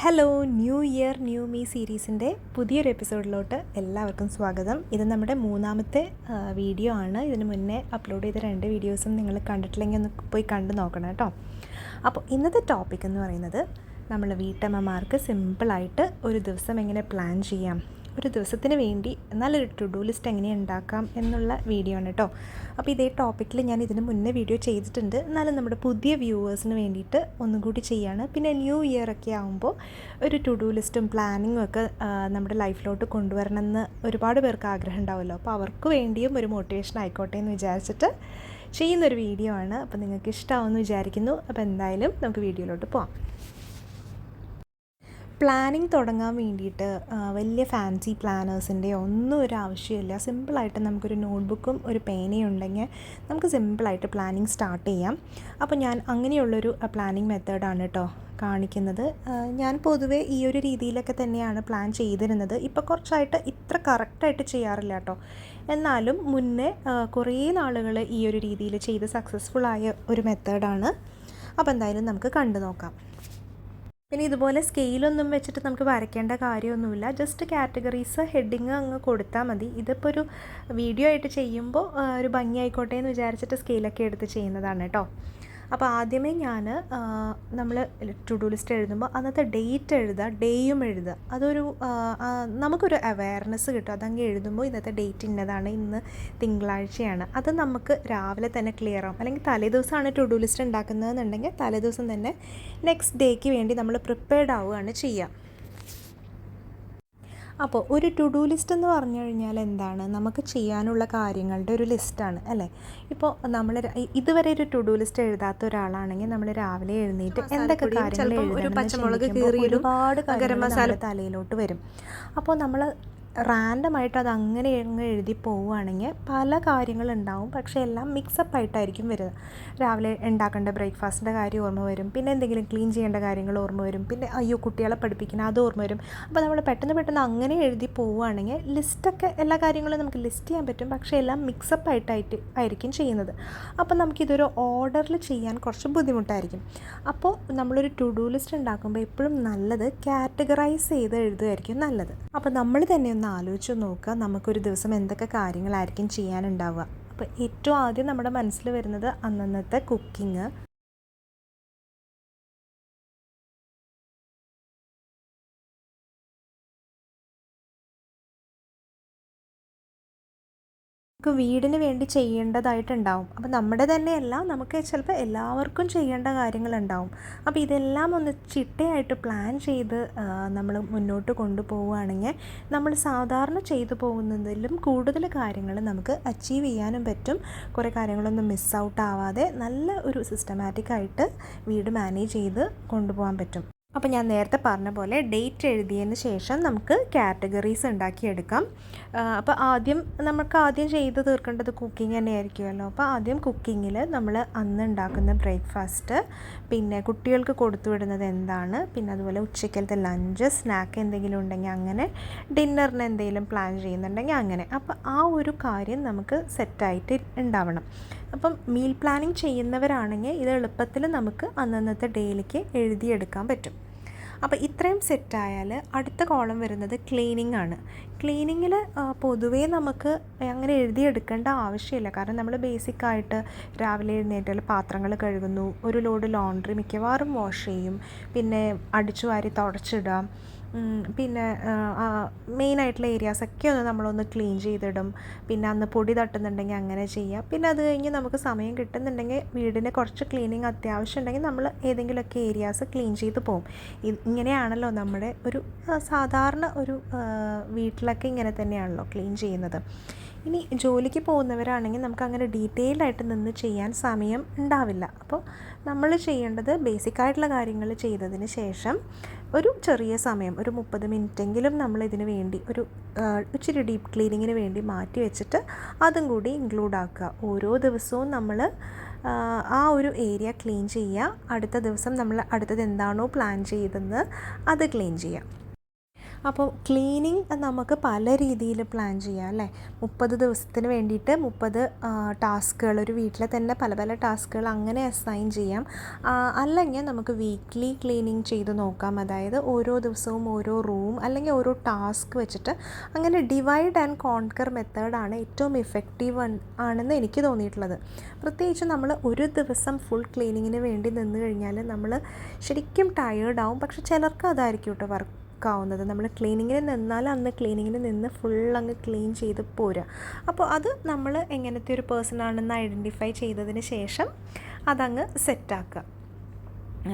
Hello new year new me സീരീസിൻ്റെ പുതിയൊരു എപ്പിസോഡിലോട്ട് എല്ലാവർക്കും സ്വാഗതം. ഇത് നമ്മുടെ മൂന്നാമത്തെ വീഡിയോ ആണ്. ഇതിന് മുന്നേ അപ്ലോഡ് ചെയ്ത 2 വീഡിയോസും നിങ്ങൾ കണ്ടിട്ടില്ലെങ്കിൽ ഒന്ന് പോയി കണ്ടു നോക്കണം കേട്ടോ. അപ്പോൾ ഇന്നത്തെ ടോപ്പിക് എന്ന് പറയുന്നത് നമ്മൾ വീട്ടമ്മമാർക്ക് സിമ്പിളായിട്ട് ഒരു ദിവസം എങ്ങനെ പ്ലാൻ ചെയ്യാം, ഒരു ദിവസത്തിന് വേണ്ടി നല്ലൊരു ടു ഡു ലിസ്റ്റ് എങ്ങനെ ഉണ്ടാക്കാം എന്നുള്ള വീഡിയോ ആണ് കേട്ടോ. അപ്പോൾ ഇതേ ടോപ്പിക്കിൽ ഞാൻ ഇതിന് മുന്നേ വീഡിയോ ചെയ്തിട്ടുണ്ട്. എന്നാലും നമ്മുടെ പുതിയ വ്യൂവേഴ്സിന് വേണ്ടിയിട്ട് ഒന്നും കൂടി ചെയ്യാണ്. പിന്നെ ന്യൂ ഇയർ ഒക്കെ ആകുമ്പോൾ ഒരു ടു ഡു ലിസ്റ്റും പ്ലാനിങ്ങും ഒക്കെ നമ്മുടെ ലൈഫിലോട്ട് കൊണ്ടുവരണമെന്ന് ഒരുപാട് പേർക്ക് ആഗ്രഹം ഉണ്ടാവുമല്ലോ. അപ്പോൾ അവർക്ക് വേണ്ടിയും ഒരു മോട്ടിവേഷൻ ആയിക്കോട്ടെ എന്ന് വിചാരിച്ചിട്ട് ചെയ്യുന്നൊരു വീഡിയോ ആണ്. അപ്പോൾ നിങ്ങൾക്ക് ഇഷ്ടമാവുമെന്ന് വിചാരിക്കുന്നു. അപ്പോൾ എന്തായാലും നമുക്ക് വീഡിയോയിലോട്ട് പോകാം. പ്ലാനിങ് തുടങ്ങാൻ വേണ്ടിയിട്ട് വലിയ ഫാൻസി പ്ലാനേഴ്സിൻ്റെ ഒന്നും ഒരു ആവശ്യമില്ല. സിമ്പിളായിട്ട് നമുക്കൊരു നോട്ട്ബുക്കും ഒരു പേനയും ഉണ്ടെങ്കിൽ നമുക്ക് സിമ്പിളായിട്ട് പ്ലാനിങ് സ്റ്റാർട്ട് ചെയ്യാം. അപ്പോൾ ഞാൻ അങ്ങനെയുള്ളൊരു പ്ലാനിങ് മെത്തേഡാണ് കേട്ടോ കാണിക്കുന്നത്. ഞാൻ പൊതുവേ ഈ ഒരു രീതിയിലൊക്കെ തന്നെയാണ് പ്ലാൻ ചെയ്തിരുന്നത്. ഇപ്പോൾ കുറച്ചായിട്ട് ഇത്ര കറക്റ്റായിട്ട് ചെയ്യാറില്ല കേട്ടോ. എന്നാലും മുന്നേ കുറേ നാളുകൾ ഈ ഒരു രീതിയിൽ ചെയ്ത് സക്സസ്ഫുള്ളായ ഒരു മെത്തേഡാണ്. അപ്പോൾ എന്തായാലും നമുക്ക് കണ്ടു നോക്കാം. പിന്നെ ഇതുപോലെ സ്കെയിലൊന്നും വെച്ചിട്ട് നമുക്ക് വരയ്ക്കേണ്ട കാര്യമൊന്നുമില്ല. ജസ്റ്റ് കാറ്റഗറീസ് ഹെഡിങ് അങ്ങ് കൊടുത്താൽ മതി. ഇതിപ്പോൾ ഒരു വീഡിയോ ആയിട്ട് ചെയ്യുമ്പോൾ ഒരു ഭംഗി ആയിക്കോട്ടെ എന്ന് വിചാരിച്ചിട്ട് സ്കെയിലൊക്കെ എടുത്ത് ചെയ്യുന്നതാണ് കേട്ടോ. അപ്പോൾ ആദ്യമേ നമ്മൾ ടു ഡു ലിസ്റ്റ് എഴുതുമ്പോൾ അന്നത്തെ ഡേറ്റ് എഴുതുക, ഡേയും എഴുതുക. അതൊരു നമുക്കൊരു അവയർനെസ് കിട്ടും. അതങ്ങ് എഴുതുമ്പോൾ ഇന്നത്തെ ഡേറ്റ് ഇന്നതാണ്, ഇന്ന് തിങ്കളാഴ്ചയാണ്. അത് നമുക്ക് രാവിലെ തന്നെ ക്ലിയർ ആവും. അല്ലെങ്കിൽ തലേദിവസമാണ് ടു ഡു ലിസ്റ്റ് ഉണ്ടാക്കുന്നതെന്നുണ്ടെങ്കിൽ തലേദിവസം തന്നെ നെക്സ്റ്റ് ഡേക്ക് വേണ്ടി നമ്മൾ പ്രിപ്പയർഡ് ആവുകയാണ് ചെയ്യുക. അപ്പോൾ ഒരു ടു ഡു ലിസ്റ്റ് എന്ന് പറഞ്ഞു കഴിഞ്ഞാൽ എന്താണ്, നമുക്ക് ചെയ്യാനുള്ള കാര്യങ്ങളുടെ ഒരു ലിസ്റ്റാണ് അല്ലേ. ഇപ്പോൾ നമ്മൾ ഇതുവരെ ഒരു ടു ഡു ലിസ്റ്റ് എഴുതാത്ത ഒരാളാണെങ്കിൽ നമ്മൾ രാവിലെ എഴുന്നേറ്റ് എന്തൊക്കെ കാര്യങ്ങൾ ഒരുപാട് ഗരം മസാല തലയിലോട്ട് വരും. അപ്പോൾ നമ്മൾ റാൻഡമായിട്ട് അത് അങ്ങനെ അങ്ങ് എഴുതി പോവുകയാണെങ്കിൽ പല കാര്യങ്ങളുണ്ടാവും. പക്ഷേ എല്ലാം മിക്സപ്പ് ആയിട്ടായിരിക്കും വരുന്നത്. രാവിലെ ഉണ്ടാക്കേണ്ട ബ്രേക്ക്ഫാസ്റ്റിൻ്റെ കാര്യം ഓർമ്മ വരും, പിന്നെ എന്തെങ്കിലും ക്ലീൻ ചെയ്യേണ്ട കാര്യങ്ങൾ ഓർമ്മ വരും, പിന്നെ അയ്യോ കുട്ടികളെ പഠിപ്പിക്കണം അത് ഓർമ്മ വരും. അപ്പോൾ നമ്മൾ പെട്ടെന്ന് അങ്ങനെ എഴുതി പോവുകയാണെങ്കിൽ ലിസ്റ്റൊക്കെ എല്ലാ കാര്യങ്ങളും നമുക്ക് ലിസ്റ്റ് ചെയ്യാൻ പറ്റും. പക്ഷേ എല്ലാം മിക്സപ്പ് ആയിരിക്കും ചെയ്യുന്നത്. അപ്പോൾ നമുക്കിതൊരു ഓർഡറിൽ ചെയ്യാൻ കുറച്ച് ബുദ്ധിമുട്ടായിരിക്കും. അപ്പോൾ നമ്മളൊരു ടു ഡു ലിസ്റ്റ് ഉണ്ടാക്കുമ്പോൾ എപ്പോഴും നല്ലത് കാറ്റഗറൈസ് ചെയ്ത് എഴുതുകയായിരിക്കും നല്ലത്. അപ്പോൾ നമ്മൾ തന്നെ ആലോചിച്ച് നോക്കുക, നമുക്കൊരു ദിവസം എന്തൊക്കെ കാര്യങ്ങളായിരിക്കും ചെയ്യാനുണ്ടാവുക. അപ്പോൾ ഏറ്റവും ആദ്യം നമ്മുടെ മനസ്സിൽ വരുന്നത് അന്നന്നത്തെ കുക്കിംഗ്, വീടിന് വേണ്ടി ചെയ്യേണ്ടതായിട്ടുണ്ടാവും. അപ്പോൾ നമ്മുടെ തന്നെയല്ല, നമുക്ക് ചിലപ്പോൾ എല്ലാവർക്കും ചെയ്യേണ്ട കാര്യങ്ങളുണ്ടാവും. അപ്പോൾ ഇതെല്ലാം ഒന്ന് ചിട്ടയായിട്ട് പ്ലാൻ ചെയ്ത് നമ്മൾ മുന്നോട്ട് കൊണ്ടുപോവുകയാണെങ്കിൽ നമ്മൾ സാധാരണ ചെയ്തു പോകുന്നതിലും കൂടുതൽ കാര്യങ്ങൾ നമുക്ക് അച്ചീവ് ചെയ്യാനും പറ്റും. കുറേ കാര്യങ്ങളൊന്നും മിസ് ഔട്ട് ആവാതെ നല്ല ഒരു സിസ്റ്റമാറ്റിക്കായിട്ട് വീട് മാനേജ് ചെയ്ത് കൊണ്ടുപോകാൻ പറ്റും. അപ്പോൾ ഞാൻ നേരത്തെ പറഞ്ഞ പോലെ ഡേറ്റ് എഴുതിയതിന് ശേഷം നമുക്ക് കാറ്റഗറീസ് ഉണ്ടാക്കിയെടുക്കാം. അപ്പോൾ നമുക്ക് ആദ്യം ചെയ്ത് തീർക്കേണ്ടത് കുക്കിംഗ് തന്നെ ആയിരിക്കുമല്ലോ. അപ്പോൾ ആദ്യം കുക്കിങ്ങിൽ നമ്മൾ അന്ന് ഉണ്ടാക്കുന്ന ബ്രേക്ക്ഫാസ്റ്റ്, പിന്നെ കുട്ടികൾക്ക് കൊടുത്തു വിടുന്നത് എന്താണ്, പിന്നെ അതുപോലെ ഉച്ചക്കലത്തെ ലഞ്ച്, സ്നാക്ക് എന്തെങ്കിലും ഉണ്ടെങ്കിൽ അങ്ങനെ, ഡിന്നറിന് എന്തെങ്കിലും പ്ലാൻ ചെയ്യുന്നുണ്ടെങ്കിൽ അങ്ങനെ. അപ്പോൾ ആ ഒരു കാര്യം നമുക്ക് സെറ്റായിട്ട് ഉണ്ടാവണം. അപ്പം മീൽ പ്ലാനിങ് ചെയ്യുന്നവരാണെങ്കിൽ ഇത് എളുപ്പത്തിൽ നമുക്ക് അന്നന്നത്തെ ഡേയിലേക്ക് എഴുതിയെടുക്കാൻ പറ്റും. അപ്പോൾ ഇത്രയും സെറ്റായാൽ അടുത്ത കോളം വരുന്നത് ക്ലീനിങ് ആണ്. ക്ലീനിങ്ങിൽ പൊതുവേ നമുക്ക് അങ്ങനെ എഴുതിയെടുക്കേണ്ട ആവശ്യമില്ല. കാരണം നമ്മൾ ബേസിക്കായിട്ട് രാവിലെ എഴുന്നേറ്റാൽ പാത്രങ്ങൾ കഴുകുന്നു, ഒരു ലോഡ് ലോണ്ട്രി മിക്കവാറും വാഷ് ചെയ്യും, പിന്നെ അടിച്ചു വാരി തുടച്ചിടാം, പിന്നെ മെയിനായിട്ടുള്ള ഏരിയാസൊക്കെ നമ്മളൊന്ന് ക്ലീൻ ചെയ്തിടും. പിന്നെ അന്ന് പൊടി തട്ടുന്നുണ്ടെങ്കിൽ അങ്ങനെ ചെയ്യാം. പിന്നെ അത് കഴിഞ്ഞ് നമുക്ക് സമയം കിട്ടുന്നുണ്ടെങ്കിൽ വീടിന് കുറച്ച് ക്ലീനിങ് അത്യാവശ്യം ഉണ്ടെങ്കിൽ നമ്മൾ ഏതെങ്കിലുമൊക്കെ ഏരിയാസ് ക്ലീൻ ചെയ്ത് പോകും. ഇങ്ങനെയാണല്ലോ നമ്മുടെ ഒരു സാധാരണ ഒരു വീട്ടിലൊക്കെ ഇങ്ങനെ തന്നെയാണല്ലോ ക്ലീൻ ചെയ്യുന്നത്. ഇനി ജോലിക്ക് പോകുന്നവരാണെങ്കിൽ നമുക്ക് അങ്ങനെ ഡീറ്റെയിൽഡായിട്ട് നിന്ന് ചെയ്യാൻ സമയം ഉണ്ടാവില്ല. അപ്പോൾ നമ്മൾ ചെയ്യേണ്ടത് ബേസിക്കായിട്ടുള്ള കാര്യങ്ങൾ ചെയ്തതിന് ശേഷം ഒരു ചെറിയ സമയം, ഒരു 30 മിനിറ്റെങ്കിലും നമ്മളിതിന് വേണ്ടി ഒരു ഇച്ചിരി ഡീപ്പ് ക്ലീനിങ്ങിന് വേണ്ടി മാറ്റി വെച്ചിട്ട് അതും കൂടി ഇൻക്ലൂഡ് ആക്കുക. ഓരോ ദിവസവും നമ്മൾ ആ ഒരു ഏരിയ ക്ലീൻ ചെയ്യുക. അടുത്ത ദിവസം നമ്മൾ അടുത്തത് എന്താണോ പ്ലാൻ ചെയ്തത് അത് ക്ലീൻ ചെയ്യുക. അപ്പോൾ ക്ലീനിങ് നമുക്ക് പല രീതിയിൽ പ്ലാൻ ചെയ്യാം അല്ലേ. 30 ദിവസത്തിന് വേണ്ടിയിട്ട് 30 ടാസ്കുകൾ, ഒരു വീട്ടിലെ തന്നെ പല പല ടാസ്കുകൾ അങ്ങനെ അസൈൻ ചെയ്യാം. അല്ലെങ്കിൽ നമുക്ക് വീക്ക്ലി ക്ലീനിങ് ചെയ്ത് നോക്കാം. അതായത് ഓരോ ദിവസവും ഓരോ റൂം അല്ലെങ്കിൽ ഓരോ ടാസ്ക് വെച്ചിട്ട് അങ്ങനെ ഡിവൈഡ് ആൻഡ് കോൺകർ മെത്തേഡാണ് ഏറ്റവും ഇഫക്റ്റീവ് ആണെന്ന് എനിക്ക് തോന്നിയിട്ടുള്ളത്. പ്രത്യേകിച്ച് നമ്മൾ ഒരു ദിവസം ഫുൾ ക്ലീനിങ്ങിന് വേണ്ടി നിന്ന് കഴിഞ്ഞാൽ നമ്മൾ ശരിക്കും ടയേർഡാവും. പക്ഷെ ചിലർക്ക് അതായിരിക്കും കേട്ടോ വർക്കാവുന്നത്. നമ്മൾ ക്ലീനിങ്ങിന് നിന്നാൽ അന്ന് ക്ലീനിങ്ങിന് നിന്ന് ഫുൾ അങ്ങ് ക്ലീൻ ചെയ്ത് പോരുക. അപ്പോൾ അത് നമ്മൾ എങ്ങനത്തെ ഒരു പേഴ്സൺ ആണെന്ന് ഐഡൻറ്റിഫൈ ചെയ്തതിന് ശേഷം അതങ്ങ് സെറ്റാക്കുക.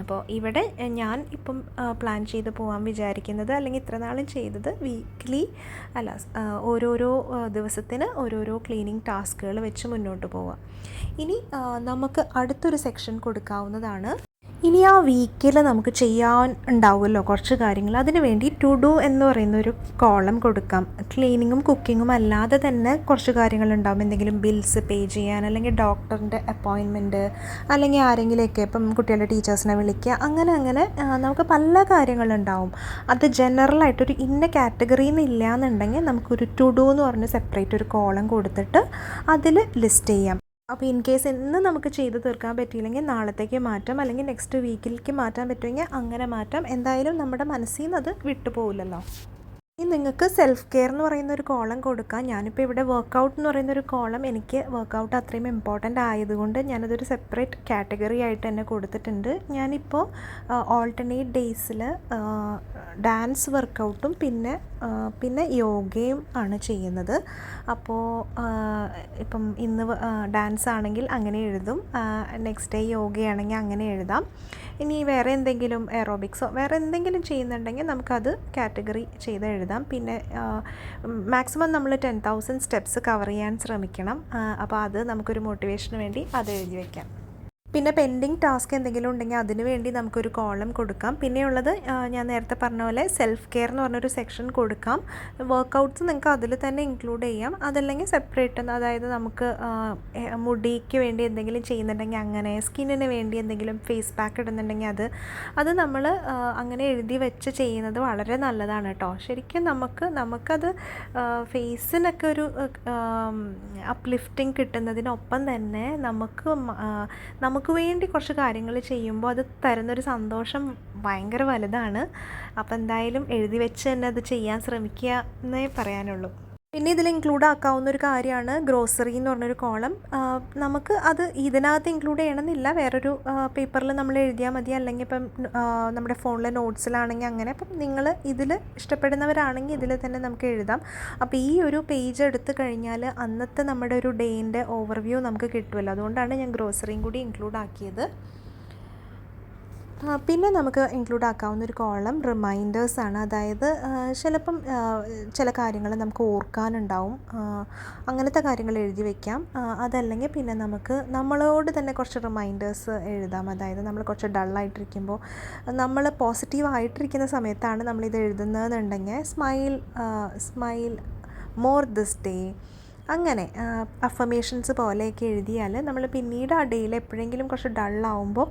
അപ്പോൾ ഇവിടെ ഞാൻ ഇപ്പം പ്ലാൻ ചെയ്ത് പോകാൻ വിചാരിക്കുന്നത്, അല്ലെങ്കിൽ ഇത്ര നാളും ചെയ്തത്, വീക്ക്ലി അല്ല ഓരോരോ ദിവസത്തിന് ഓരോരോ ക്ലീനിങ് ടാസ്കുകൾ വെച്ച് മുന്നോട്ട് പോവുക. ഇനി നമുക്ക് അടുത്തൊരു സെക്ഷൻ കൊടുക്കാവുന്നതാണ്. ഇനി ആ വീക്കിൽ നമുക്ക് ചെയ്യാൻ ഉണ്ടാവുമല്ലോ കുറച്ച് കാര്യങ്ങൾ. അതിന് വേണ്ടി ടു ഡു എന്ന് പറയുന്നൊരു കോളം കൊടുക്കാം. ക്ലീനിങ്ങും കുക്കിങ്ങും അല്ലാതെ തന്നെ കുറച്ച് കാര്യങ്ങളുണ്ടാവും. എന്തെങ്കിലും ബിൽസ് പേ ചെയ്യാൻ, അല്ലെങ്കിൽ ഡോക്ടറിൻ്റെ അപ്പോയിൻമെൻറ്റ്, അല്ലെങ്കിൽ ആരെങ്കിലുമൊക്കെ ഇപ്പം കുട്ടികളുടെ ടീച്ചേഴ്സിനെ വിളിക്കുക, അങ്ങനെ നമുക്ക് പല കാര്യങ്ങളുണ്ടാവും. അത് ജനറലായിട്ടൊരു ഇന്ന കാറ്റഗറിയിൽ നിന്നില്ല എന്നുണ്ടെങ്കിൽ നമുക്കൊരു ടു ഡു എന്ന് പറഞ്ഞ് സെപ്പറേറ്റ് ഒരു കോളം കൊടുത്തിട്ട് അതിൽ ലിസ്റ്റ് ചെയ്യാം. അപ്പോൾ ഇൻ കേസ് ഇന്ന് നമുക്ക് ചെയ്ത് തീർക്കാൻ പറ്റിയില്ലെങ്കിൽ നാളത്തേക്ക് മാറ്റാം, അല്ലെങ്കിൽ നെക്സ്റ്റ് വീക്കിലേക്ക് മാറ്റാൻ പറ്റുമെങ്കിൽ അങ്ങനെ മാറ്റാം. എന്തായാലും നമ്മുടെ മനസ്സിൽ നിന്ന് അത് വിട്ടുപോകില്ലല്ലോ. ഇനി നിങ്ങൾക്ക് സെൽഫ് കെയർ എന്ന് പറയുന്ന ഒരു കോളം കൊടുക്കാം. ഞാനിപ്പോൾ ഇവിടെ വർക്കൗട്ട് എന്ന് പറയുന്നൊരു കോളം, എനിക്ക് വർക്കൗട്ട് അത്രയും ഇമ്പോർട്ടൻ്റ് ആയതുകൊണ്ട് ഞാനതൊരു സെപ്പറേറ്റ് കാറ്റഗറി ആയിട്ട് തന്നെ കൊടുത്തിട്ടുണ്ട്. ഞാനിപ്പോൾ ഓൾട്ടർനേറ്റ് ഡേയ്സിൽ ഡാൻസ് വർക്കൗട്ടും പിന്നെ യോഗയും ആണ് ചെയ്യുന്നത്. അപ്പോൾ ഇപ്പം ഇന്ന് ഡാൻസ് ആണെങ്കിൽ അങ്ങനെ എഴുതും, നെക്സ്റ്റ് ഡേ യോഗയാണെങ്കിൽ അങ്ങനെ എഴുതാം. ഇനി വേറെ എന്തെങ്കിലും എറോബിക്സോ വേറെ എന്തെങ്കിലും ചെയ്യുന്നുണ്ടെങ്കിൽ നമുക്കത് കാറ്റഗറി ചെയ്ത് എഴുതാം. പിന്നെ മാക്സിമം നമ്മൾ 10,000 സ്റ്റെപ്സ് കവർ ചെയ്യാൻ ശ്രമിക്കണം. അപ്പോൾ അത് നമുക്കൊരു മോട്ടിവേഷന് വേണ്ടി അത് എഴുതി വയ്ക്കാം. പിന്നെ പെൻഡിങ് ടാസ്ക് എന്തെങ്കിലും ഉണ്ടെങ്കിൽ അതിന് വേണ്ടി നമുക്കൊരു കോളം കൊടുക്കാം. പിന്നെയുള്ളത് ഞാൻ നേരത്തെ പറഞ്ഞ പോലെ സെൽഫ് കെയർ എന്ന് പറഞ്ഞൊരു സെക്ഷൻ കൊടുക്കാം. വർക്കൗട്ട്സ് നിങ്ങൾക്ക് അതിൽ തന്നെ ഇൻക്ലൂഡ് ചെയ്യാം. അതല്ലെങ്കിൽ സെപ്പറേറ്റ്, അതായത് നമുക്ക് മുടിക്ക് വേണ്ടി എന്തെങ്കിലും ചെയ്യുന്നുണ്ടെങ്കിൽ അങ്ങനെ, സ്കിന്നിന് വേണ്ടി എന്തെങ്കിലും ഫേസ് പാക്ക് ഇടുന്നുണ്ടെങ്കിൽ അത് നമ്മൾ അങ്ങനെ എഴുതി വെച്ച് ചെയ്യുന്നത് വളരെ നല്ലതാണ് കേട്ടോ. ശരിക്കും നമുക്കത് ഫേസിനൊക്കെ ഒരു അപ്ലിഫ്റ്റിംഗ് കിട്ടുന്നതിനൊപ്പം തന്നെ നമുക്ക് വേണ്ടി കുറച്ച് കാര്യങ്ങൾ ചെയ്യുമ്പോൾ അത് തരുന്നൊരു സന്തോഷം ഭയങ്കര വലുതാണ്. അപ്പോൾ എന്തായാലും എഴുതി വെച്ച് തന്നെ അത് ചെയ്യാൻ ശ്രമിക്കുക എന്നേ പറയാനുള്ളൂ. പിന്നെ ഇതിൽ ഇൻക്ലൂഡ് ആക്കാവുന്ന ഒരു കാര്യമാണ് ഗ്രോസറി എന്ന് പറഞ്ഞൊരു കോളം. നമുക്ക് അത് ഇതിനകത്ത് ഇൻക്ലൂഡ് ചെയ്യണമെന്നില്ല, വേറൊരു പേപ്പറിൽ നമ്മൾ എഴുതിയാൽ മതി. അല്ലെങ്കിൽ ഇപ്പം നമ്മുടെ ഫോണിലെ നോട്ട്സിലാണെങ്കിൽ അങ്ങനെ. അപ്പം നിങ്ങൾ ഇതിൽ ഇഷ്ടപ്പെടുന്നവരാണെങ്കിൽ ഇതിൽ തന്നെ നമുക്ക് എഴുതാം. അപ്പോൾ ഈ ഒരു പേജ് എടുത്തു കഴിഞ്ഞാൽ അന്നത്തെ നമ്മുടെ ഒരു ഡേയിൻ്റെ ഓവർവ്യൂ നമുക്ക് കിട്ടുമല്ലോ. അതുകൊണ്ടാണ് ഞാൻ ഗ്രോസറിയും കൂടി ഇൻക്ലൂഡ് ആക്കിയത്. പിന്നെ നമുക്ക് ഇൻക്ലൂഡ് ആക്കാവുന്ന ഒരു കോളം റിമൈൻഡേഴ്സാണ്. അതായത് ചിലപ്പം ചില കാര്യങ്ങൾ നമുക്ക് ഓർക്കാനുണ്ടാവും, അങ്ങനത്തെ കാര്യങ്ങൾ എഴുതി വയ്ക്കാം. അതല്ലെങ്കിൽ പിന്നെ നമുക്ക് നമ്മളോട് തന്നെ കുറച്ച് റിമൈൻഡേഴ്സ് എഴുതാം. അതായത് നമ്മൾ കുറച്ച് ഡള്ളായിട്ടിരിക്കുമ്പോൾ, നമ്മൾ പോസിറ്റീവായിട്ടിരിക്കുന്ന സമയത്താണ് നമ്മളിത് എഴുതുന്നതെന്നുണ്ടെങ്കിൽ സ്മൈൽ മോർ ദിസ് ഡേ, അങ്ങനെ അഫർമേഷൻസ് പോലെയൊക്കെ എഴുതിയാൽ നമ്മൾ പിന്നീട് ആ ഡേയിൽ എപ്പോഴെങ്കിലും കുറച്ച് ഡള്ളാവുമ്പോൾ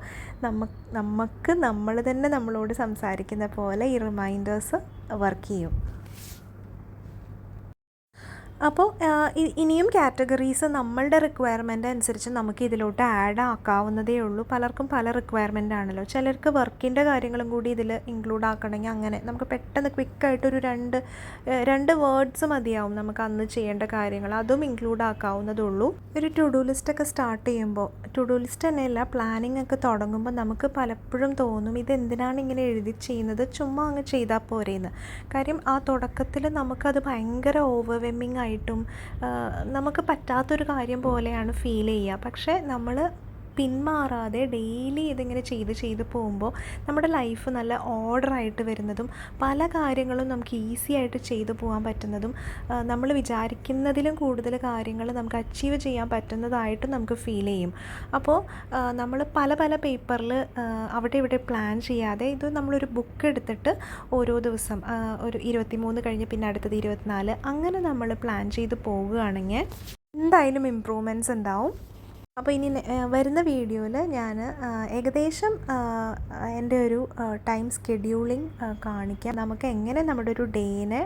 നമുക്ക് നമ്മൾ തന്നെ നമ്മളോട് സംസാരിക്കുന്ന പോലെ ഈ റിമൈൻഡേഴ്സ് വർക്ക് ചെയ്യും. അപ്പോൾ ഇനിയും കാറ്റഗറീസ് നമ്മളുടെ റിക്വയർമെൻ്റ് അനുസരിച്ച് നമുക്ക് ഇതിലോട്ട് ആഡ് ആക്കാവുന്നതേ ഉള്ളൂ. പലർക്കും പല റിക്വയർമെൻ്റ് ആണല്ലോ. ചിലർക്ക് വർക്കിൻ്റെ കാര്യങ്ങളും കൂടി ഇതിൽ ഇൻക്ലൂഡ് ആക്കണമെങ്കിൽ അങ്ങനെ നമുക്ക് പെട്ടെന്ന് ക്വിക്കായിട്ടൊരു രണ്ട് വേർഡ്സ് മതിയാവും നമുക്ക് അന്ന് ചെയ്യേണ്ട കാര്യങ്ങൾ, അതും ഇൻക്ലൂഡ് ആക്കാവുന്നതുള്ളൂ. ഒരു ടു ഡു ലിസ്റ്റൊക്കെ സ്റ്റാർട്ട് ചെയ്യുമ്പോൾ, ടു ഡു ലിസ്റ്റ് തന്നെയല്ല, പ്ലാനിങ് ഒക്കെ തുടങ്ങുമ്പോൾ നമുക്ക് പലപ്പോഴും തോന്നും ഇതെന്തിനാണ് ഇങ്ങനെ എഴുതി ചെയ്യുന്നത്, ചുമ്മാ അങ്ങ് ചെയ്താൽ പോരേന്ന്. കാര്യം ആ തുടക്കത്തിൽ നമുക്കത് ഭയങ്കര ഓവർവെമ്മിങ് ആയിട്ടും നമുക്ക് പറ്റാത്തൊരു കാര്യം പോലെയാണ് ഫീൽ ചെയ്യുക. പക്ഷേ നമ്മൾ പിന്മാറാതെ ഡെയിലി ഇതിങ്ങനെ ചെയ്ത് പോകുമ്പോൾ നമ്മുടെ ലൈഫ് നല്ല ഓർഡറായിട്ട് വരുന്നതും പല കാര്യങ്ങളും നമുക്ക് ഈസി ആയിട്ട് ചെയ്തു പോകാൻ പറ്റുന്നതും നമ്മൾ വിചാരിക്കുന്നതിലും കൂടുതൽ കാര്യങ്ങൾ നമുക്ക് അച്ചീവ് ചെയ്യാൻ പറ്റുന്നതായിട്ടും നമുക്ക് ഫീൽ ചെയ്യും. അപ്പോൾ നമ്മൾ പല പേപ്പറിൽ അവിടെ ഇവിടെ പ്ലാൻ ചെയ്യാതെ ഇത് നമ്മളൊരു ബുക്ക് എടുത്തിട്ട് ഓരോ ദിവസം ഒരു 23 കഴിഞ്ഞ് പിന്നെ അടുത്തത് 24 അങ്ങനെ നമ്മൾ പ്ലാൻ ചെയ്ത് പോവുകയാണെങ്കിൽ എന്തായാലും ഇമ്പ്രൂവ്മെൻറ്റ്സ് ഉണ്ടാവും. അപ്പോൾ ഇനി വരുന്ന വീഡിയോയിൽ ഞാൻ ഏകദേശം എൻ്റെ ഒരു ടൈം സ്കെഡ്യൂളിംഗ് കാണിക്കാം. നമുക്ക് എങ്ങനെ നമ്മുടെ ഒരു ഡേനെ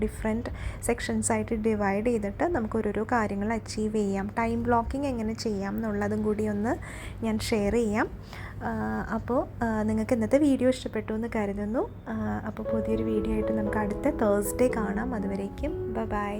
ഡിഫറെൻറ്റ് സെക്ഷൻസായിട്ട് ഡിവൈഡ് ചെയ്തിട്ട് നമുക്ക് ഓരോരോ കാര്യങ്ങൾ അച്ചീവ് ചെയ്യാം, ടൈം ബ്ലോക്കിംഗ് എങ്ങനെ ചെയ്യാം എന്നുള്ളതും കൂടി ഒന്ന് ഞാൻ ഷെയർ ചെയ്യാം. അപ്പോൾ നിങ്ങൾക്ക് ഇന്നത്തെ വീഡിയോ ഇഷ്ടപ്പെട്ടു എന്ന് കരുതുന്നു. അപ്പോൾ പുതിയൊരു വീഡിയോ ആയിട്ട് നമുക്ക് അടുത്ത തേഴ്സ്ഡേ കാണാം. അതുവരേക്കും ബൈ.